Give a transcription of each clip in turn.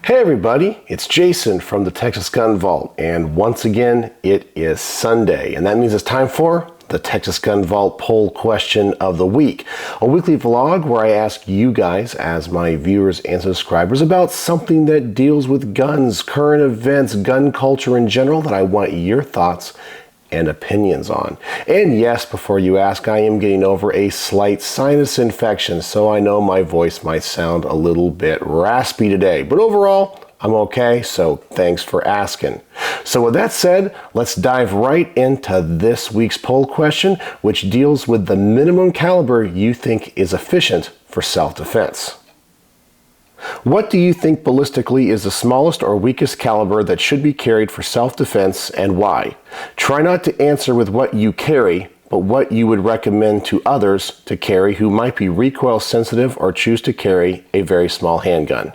Hey everybody, it's Jason from the Texas Gun Vault, and once again, it is Sunday, and that means it's time for the Texas Gun Vault Poll Question of the Week, a weekly vlog where I ask you guys, as my viewers and subscribers, about something that deals with guns, current events, gun culture in general, that I want your thoughts and opinions on. And yes, before you ask, I am getting over a slight sinus infection, so I know my voice might sound a little bit raspy today, but overall, I'm okay, so thanks for asking. So with that said, let's dive right into this week's poll question, which deals with the minimum caliber you think is efficient for self-defense. What do you think ballistically is the smallest or weakest caliber that should be carried for self-defense, and why? Try not to answer with what you carry, but what you would recommend to others to carry who might be recoil sensitive or choose to carry a very small handgun.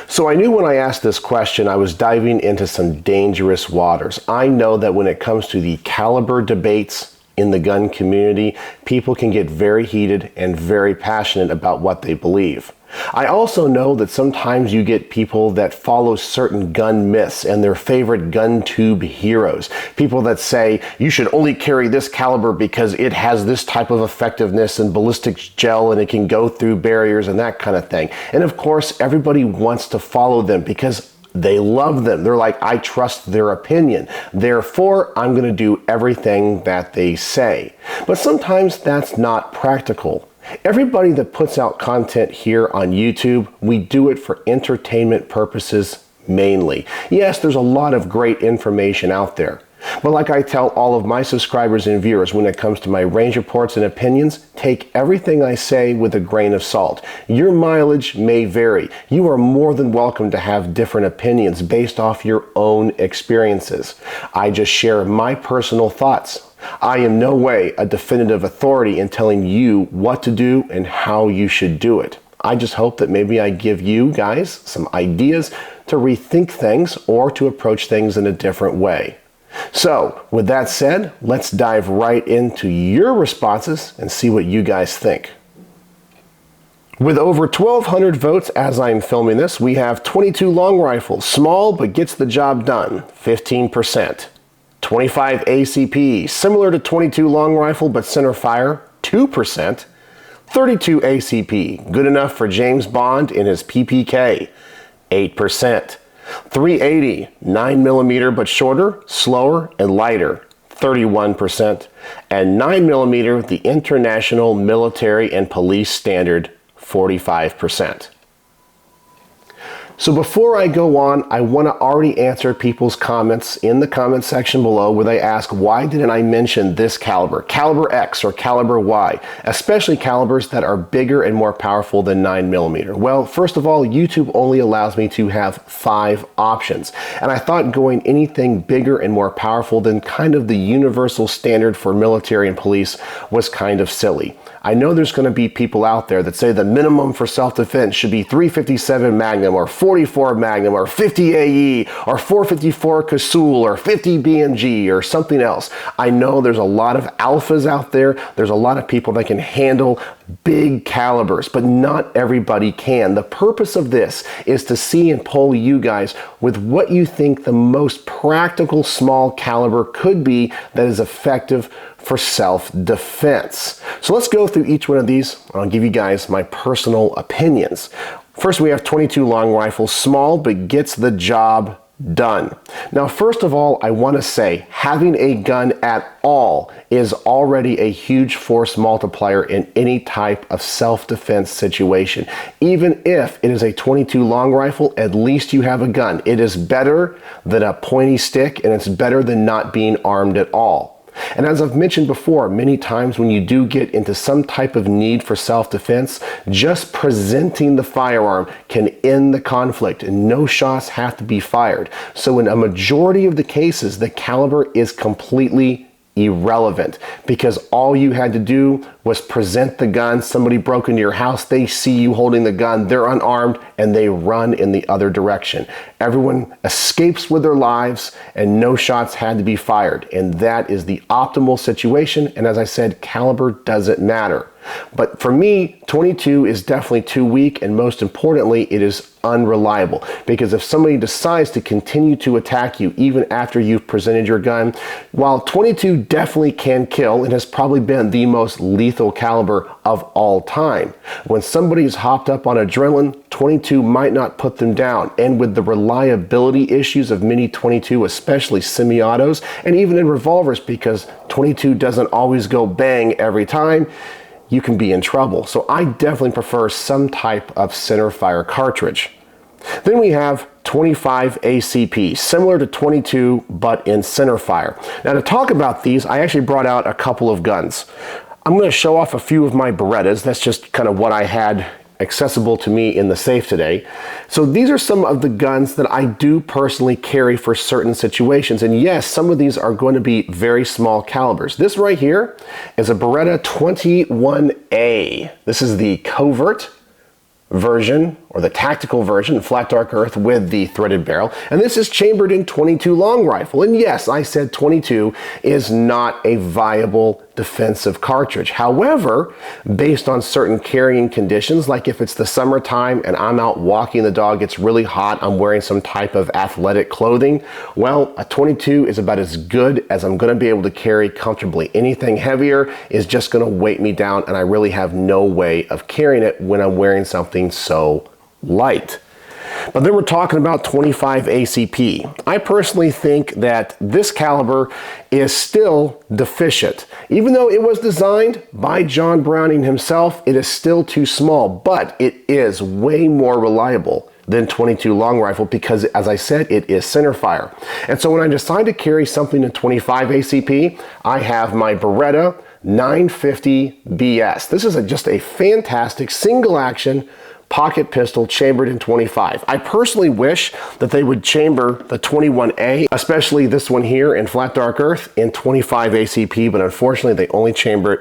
So I knew when I asked this question I was diving into some dangerous waters. I know that when it comes to the caliber debates in the gun community, people can get very heated and very passionate about what they believe. I also know that sometimes you get people that follow certain gun myths and their favorite gun tube heroes. People that say you should only carry this caliber because it has this type of effectiveness and ballistic gel and it can go through barriers and that kind of thing. And of course, everybody wants to follow them because they love them. They're like, I trust their opinion. Therefore, I'm going to do everything that they say. But sometimes that's not practical. Everybody that puts out content here on YouTube, we do it for entertainment purposes mainly. Yes, there's a lot of great information out there. But like I tell all of my subscribers and viewers when it comes to my range reports and opinions, take everything I say with a grain of salt. Your mileage may vary. You are more than welcome to have different opinions based off your own experiences. I just share my personal thoughts. I am no way a definitive authority in telling you what to do and how you should do it. I just hope that maybe I give you guys some ideas to rethink things or to approach things in a different way. So, with that said, let's dive right into your responses and see what you guys think. With over 1,200 votes as I'm filming this, we have 22 long rifles, small but gets the job done, 15%. 25 ACP, similar to 22 long rifle but center fire, 2%. 32 ACP, good enough for James Bond in his PPK, 8%. 380, 9mm but shorter, slower, and lighter, 31%. And 9mm, the International Military and Police Standard, 45%. So before I go on, I want to already answer people's comments in the comment section below where they ask, why didn't I mention this caliber, caliber X or caliber Y, especially calibers that are bigger and more powerful than 9mm? Well, first of all, YouTube only allows me to have 5 options. And I thought going anything bigger and more powerful than kind of the universal standard for military and police was kind of silly. I know there's going to be people out there that say the minimum for self-defense should be 357 Magnum or 44 Magnum or 50 AE or 454 Casull or 50 BMG or something else. I know there's a lot of alphas out there. There's a lot of people that can handle big calibers, but not everybody can. The purpose of this is to see and poll you guys with what you think the most practical small caliber could be that is effective for self-defense. So let's go through each one of these. I'll give you guys my personal opinions. First, we have 22 long rifle, small but gets the job done. Now, first of all, I want to say having a gun at all is already a huge force multiplier in any type of self-defense situation. Even if it is a 22 long rifle, at least you have a gun. It is better than a pointy stick, and it's better than not being armed at all. And as I've mentioned before, many times when you do get into some type of need for self-defense, just presenting the firearm can end the conflict and no shots have to be fired. So in a majority of the cases, the caliber is completely irrelevant because all you had to do was present the gun. Somebody broke into your house, they see you holding the gun, they're unarmed, and they run in the other direction. Everyone escapes with their lives and no shots had to be fired. And that is the optimal situation. And as I said, caliber doesn't matter. But for me, 22 is definitely too weak, and most importantly, it is unreliable. Because if somebody decides to continue to attack you even after you've presented your gun, while 22 definitely can kill and has probably been the most lethal caliber of all time, when somebody is hopped up on adrenaline, 22 might not put them down. And with the reliability issues of mini 22, especially semi-autos, and even in revolvers, because 22 doesn't always go bang every time, you can be in trouble. So I definitely prefer some type of center fire cartridge. Then we have 25 ACP, similar to 22, but in center fire. Now to talk about these, I actually brought out a couple of guns. I'm going to show off a few of my Berettas. That's just kind of what I had accessible to me in the safe today. So these are some of the guns that I do personally carry for certain situations. And yes, some of these are going to be very small calibers. This right here is a Beretta 21A. This is the covert version, or the tactical version, flat dark earth with the threaded barrel, and this is chambered in 22 long rifle. And yes, I said 22 is not a viable defensive cartridge. However, based on certain carrying conditions, like if it's the summertime and I'm out walking the dog, it's really hot, I'm wearing some type of athletic clothing, well, a 22 is about as good as I'm going to be able to carry comfortably. Anything heavier is just going to weight me down, and I really have no way of carrying it when I'm wearing something so light. But then we're talking about 25 ACP. I personally think that this caliber is still deficient. Even though it was designed by John Browning himself, it is still too small, but it is way more reliable than 22 long rifle because, as I said, it is center fire. And so when I decide to carry something in 25 ACP, I have my Beretta 950 BS. This is just a fantastic single action pocket pistol chambered in 25. I personally wish that they would chamber the 21A, especially this one here in flat dark earth, in 25 ACP, but unfortunately they only chamber it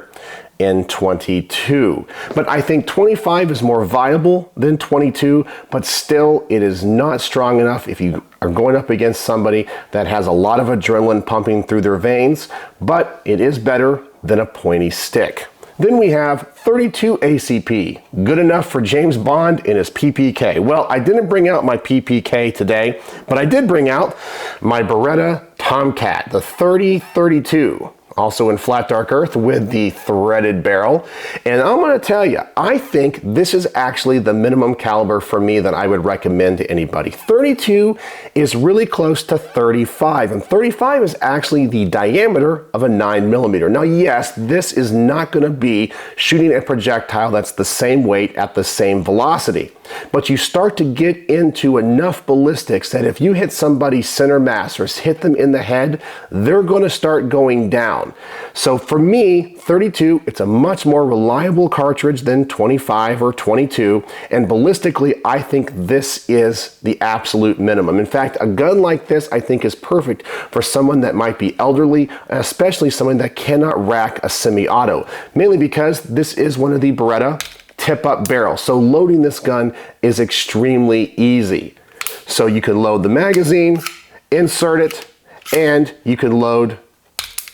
in 22. But I think 25 is more viable than 22, but still it is not strong enough if you are going up against somebody that has a lot of adrenaline pumping through their veins, but it is better than a pointy stick. Then we have 32 ACP, good enough for James Bond in his PPK. Well, I didn't bring out my PPK today, but I did bring out my Beretta Tomcat, the 30-32. Also in flat dark earth with the threaded barrel. And I'm going to tell you, I think this is actually the minimum caliber for me that I would recommend to anybody. 32 is really close to 35, and 35 is actually the diameter of a 9mm. Now yes, this is not going to be shooting a projectile that's the same weight at the same velocity. But you start to get into enough ballistics that if you hit somebody center mass or hit them in the head, they're going to start going down. So for me, 32, it's a much more reliable cartridge than 25 or 22, and ballistically, I think this is the absolute minimum. In fact, a gun like this, I think, is perfect for someone that might be elderly, especially someone that cannot rack a semi-auto, mainly because this is one of the Beretta tip-up barrels. So loading this gun is extremely easy. So you can load the magazine, insert it, and you can load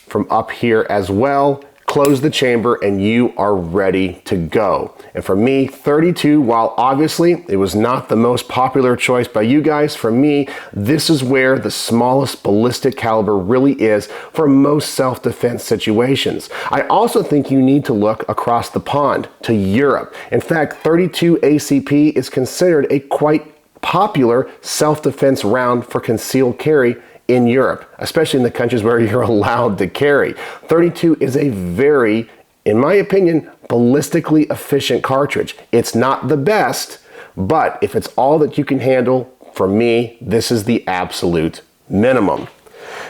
from up here as well, close the chamber, and you are ready to go. And for me, 32, while obviously it was not the most popular choice by you guys, for me, this is where the smallest ballistic caliber really is for most self-defense situations. I also think you need to look across the pond to Europe. In fact, 32 ACP is considered a quite popular self-defense round for concealed carry in Europe, especially in the countries where you're allowed to carry. 32 is a very, in my opinion, ballistically efficient cartridge. It's not the best, but if it's all that you can handle, for me, this is the absolute minimum.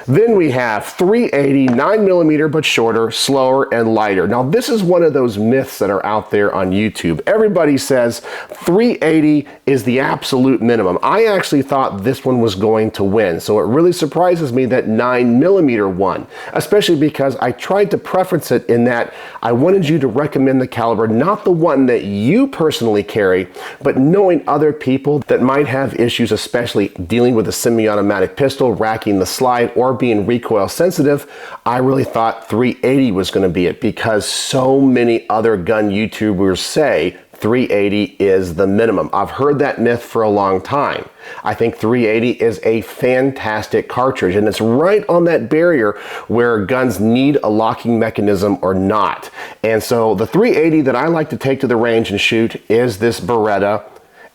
Then we have 380, 9mm, but shorter, slower, and lighter. Now, this is one of those myths that are out there on YouTube. Everybody says 380 is the absolute minimum. I actually thought this one was going to win, so it really surprises me that 9mm won, especially because I tried to preference it in that I wanted you to recommend the caliber, not the one that you personally carry, but knowing other people that might have issues, especially dealing with a semi-automatic pistol, racking the slide, or power being recoil sensitive, I really thought 380 was going to be it because so many other gun YouTubers say 380 is the minimum. I've heard that myth for a long time. I think 380 is a fantastic cartridge, and it's right on that barrier where guns need a locking mechanism or not. And so the 380 that I like to take to the range and shoot is this Beretta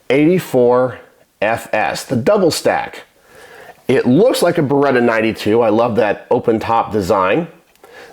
84 FS, the double stack. It looks like a Beretta 92. I love that open top design,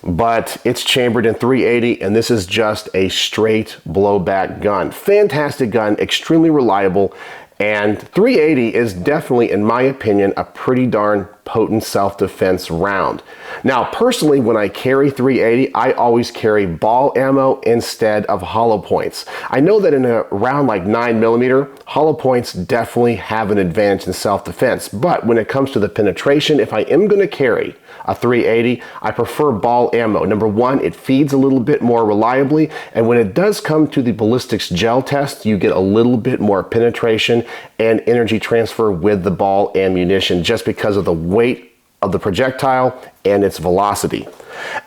but it's chambered in 380, and this is just a straight blowback gun. Fantastic gun, extremely reliable, and 380 is definitely, in my opinion, a pretty darn potent self-defense round. Now, personally, when I carry 380, I always carry ball ammo instead of hollow points. I know that in a round like 9mm, hollow points definitely have an advantage in self-defense, but when it comes to the penetration, if I am going to carry a 380, I prefer ball ammo. Number one, it feeds a little bit more reliably, and when it does come to the ballistics gel test, you get a little bit more penetration and energy transfer with the ball ammunition just because of the weight of the projectile and its velocity.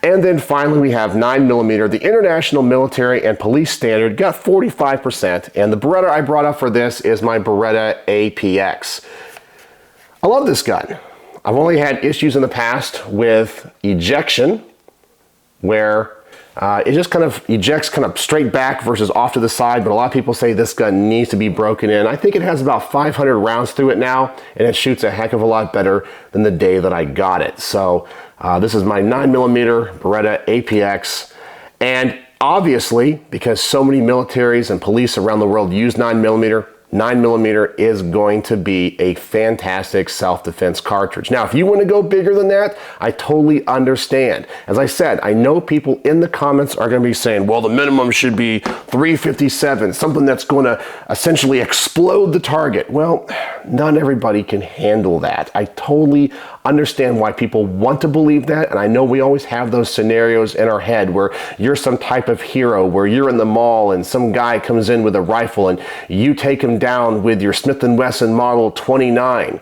And then finally we have 9mm. The international military and police standard got 45%, and the Beretta I brought up for this is my Beretta APX. I love this gun. I've only had issues in the past with ejection, where it just kind of ejects kind of straight back versus off to the side, but a lot of people say this gun needs to be broken in. I think it has about 500 rounds through it now, and it shoots a heck of a lot better than the day that I got it. So this is my 9mm Beretta APX, and obviously, because so many militaries and police around the world use 9mm, 9mm is going to be a fantastic self-defense cartridge. Now, if you want to go bigger than that, I totally understand. As I said, I know people in the comments are going to be saying, well, the minimum should be 357, something that's going to essentially explode the target. Well, not everybody can handle that. I totally understand why people want to believe that, and I know we always have those scenarios in our head where you're some type of hero, where you're in the mall and some guy comes in with a rifle and you take him down with your Smith & Wesson Model 29.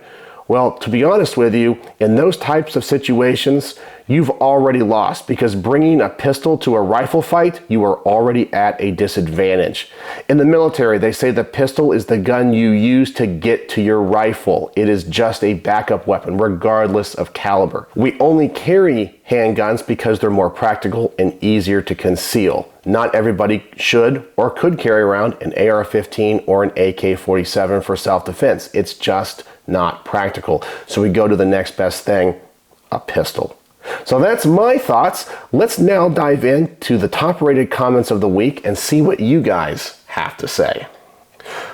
Well, to be honest with you, in those types of situations, you've already lost, because bringing a pistol to a rifle fight, you are already at a disadvantage. In the military, they say the pistol is the gun you use to get to your rifle. It is just a backup weapon, regardless of caliber. We only carry handguns because they're more practical and easier to conceal. Not everybody should or could carry around an AR-15 or an AK-47 for self-defense. It's just not practical. So we go to the next best thing, a pistol. So that's my thoughts. Let's now dive into the top rated comments of the week and see what you guys have to say.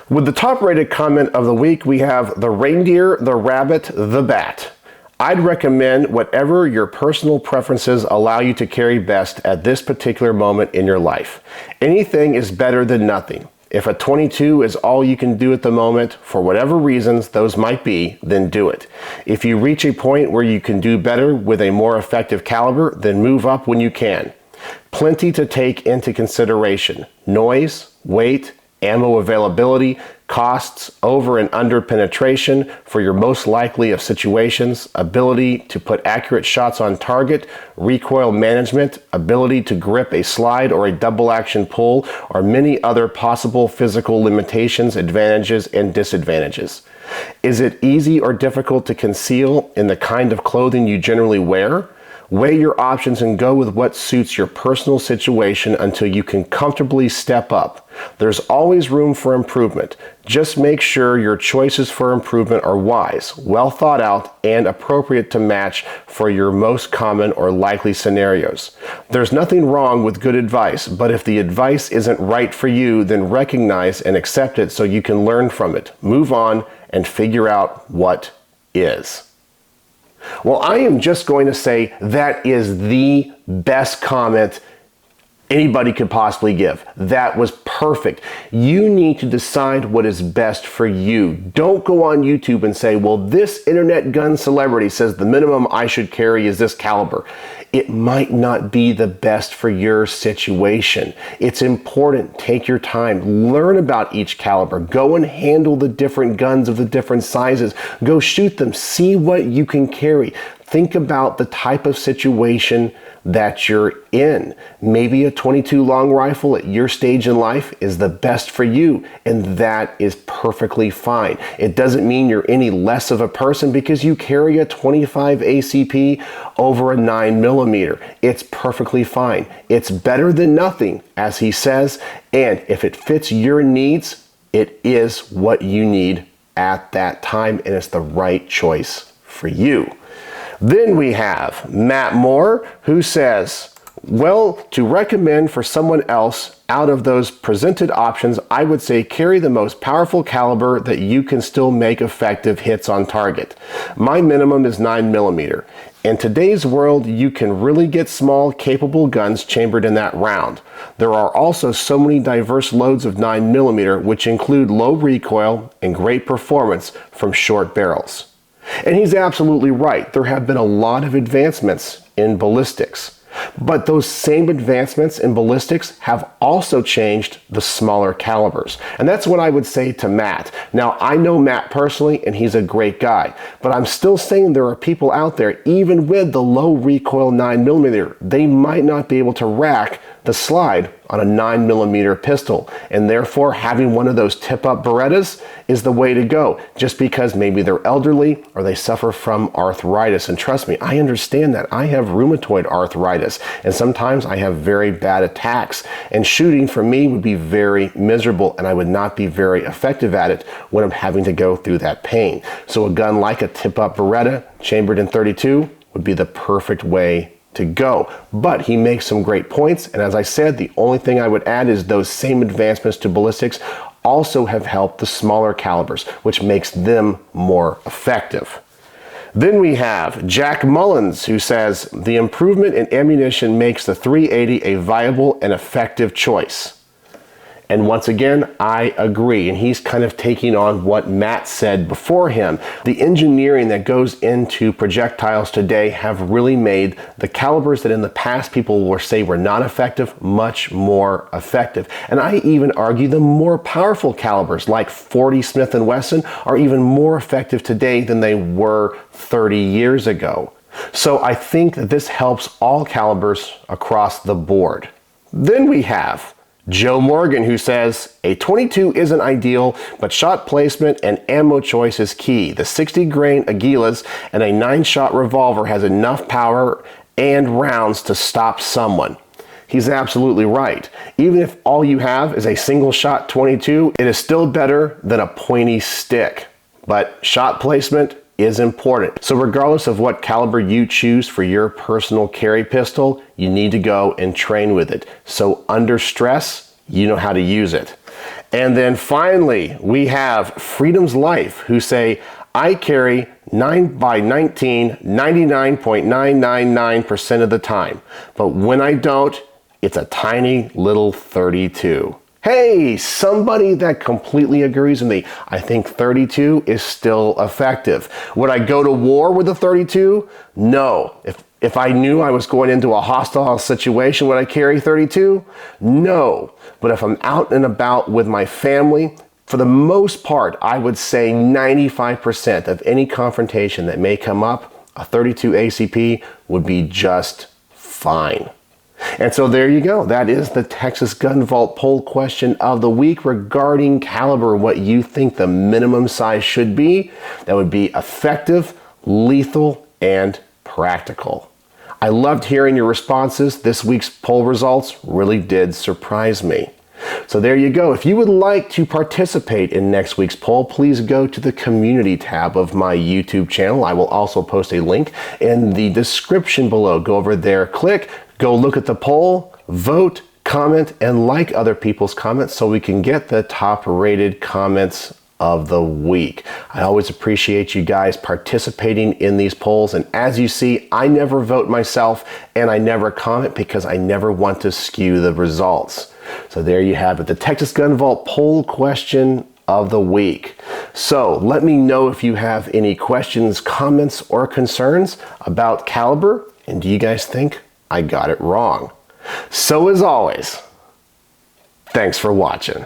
With the top rated comment of the week, we have the reindeer, the rabbit, the bat. I'd recommend whatever your personal preferences allow you to carry best at this particular moment in your life. Anything is better than nothing. If a 22 is all you can do at the moment, for whatever reasons those might be, then do it. If you reach a point where you can do better with a more effective caliber, then move up when you can. Plenty to take into consideration: noise, weight, ammo availability, costs, over and under penetration for your most likely of situations, ability to put accurate shots on target, recoil management, ability to grip a slide or a double action pull, or many other possible physical limitations, advantages, and disadvantages. Is it easy or difficult to conceal in the kind of clothing you generally wear? Weigh your options and go with what suits your personal situation until you can comfortably step up. There's always room for improvement. Just make sure your choices for improvement are wise, well thought out, and appropriate to match for your most common or likely scenarios. There's nothing wrong with good advice, but if the advice isn't right for you, then recognize and accept it so you can learn from it, move on, and figure out what is. Well, I am just going to say that is the best comment anybody could possibly give. That was perfect. You need to decide what is best for you. Don't go on YouTube and say, well, this internet gun celebrity says the minimum I should carry is this caliber. It might not be the best for your situation. It's important. Take your time. Learn about each caliber. Go and handle the different guns of the different sizes. Go shoot them. See what you can carry. Think about the type of situation that you're in. Maybe a .22 long rifle at your stage in life is the best for you, and that is perfectly fine. It doesn't mean you're any less of a person because you carry a .25 ACP over a 9mm. It's perfectly fine. It's better than nothing, as he says, and if it fits your needs, it is what you need at that time, and it's the right choice for you. Then we have Matt Moore, who says, well, to recommend for someone else out of those presented options, I would say carry the most powerful caliber that you can still make effective hits on target. My minimum is 9mm. In today's world, you can really get small, capable guns chambered in that round. There are also so many diverse loads of 9mm, which include low recoil and great performance from short barrels. And he's absolutely right. There have been a lot of advancements in ballistics. But those same advancements in ballistics have also changed the smaller calibers. And that's what I would say to Matt. Now, I know Matt personally, and he's a great guy. But I'm still saying there are people out there, even with the low recoil 9mm, they might not be able to rack the slide on a 9mm pistol, and therefore having one of those tip-up Berettas is the way to go, just because maybe they're elderly or they suffer from arthritis. And trust me, I understand that. I have rheumatoid arthritis, and sometimes I have very bad attacks, and shooting for me would be very miserable, and I would not be very effective at it when I'm having to go through that pain. So a gun like a tip-up Beretta chambered in .32 would be the perfect way to go. But he makes some great points, and as I said, the only thing I would add is those same advancements to ballistics also have helped the smaller calibers, which makes them more effective. Then we have Jack Mullins, who says, the improvement in ammunition makes the .380 a viable and effective choice. And once again, I agree. And he's kind of taking on what Matt said before him. The engineering that goes into projectiles today have really made the calibers that in the past people will say were not effective much more effective. And I even argue the more powerful calibers like 40 Smith & Wesson are even more effective today than they were 30 years ago. So I think that this helps all calibers across the board. Then we have Joe Morgan, who says, a .22 isn't ideal, but shot placement and ammo choice is key. The 60 grain Aguilas and a 9-shot revolver has enough power and rounds to stop someone. He's absolutely right. Even if all you have is a single shot .22, it is still better than a pointy stick. But shot placement is important. So regardless of what caliber you choose for your personal carry pistol, you need to go and train with it. So under stress, you know how to use it. And then finally, we have Freedom's Life, who say, I carry 9x19 99.999% of the time. But when I don't, it's a tiny little .32. Hey, somebody that completely agrees with me. I think .32 is still effective. Would I go to war with a .32? No. If I knew I was going into a hostile situation, would I carry .32? No. But if I'm out and about with my family, for the most part, I would say 95% of any confrontation that may come up, a .32 ACP would be just fine. And so there you go. That is the Texas Gun Vault poll question of the week regarding caliber, what you think the minimum size should be. That would be effective, lethal, and practical. I loved hearing your responses. This week's poll results really did surprise me. So there you go. If you would like to participate in next week's poll, please go to the community tab of my YouTube channel. I will also post a link in the description below. Go over there, click, go look at the poll, vote, comment, and like other people's comments so we can get the top rated comments of the week. I always appreciate you guys participating in these polls, and as you see, I never vote myself and I never comment because I never want to skew the results. So there you have it, the Texas Gun Vault poll question of the week. So let me know if you have any questions, comments, or concerns about caliber, and do you guys think I got it wrong? So as always, thanks for watching.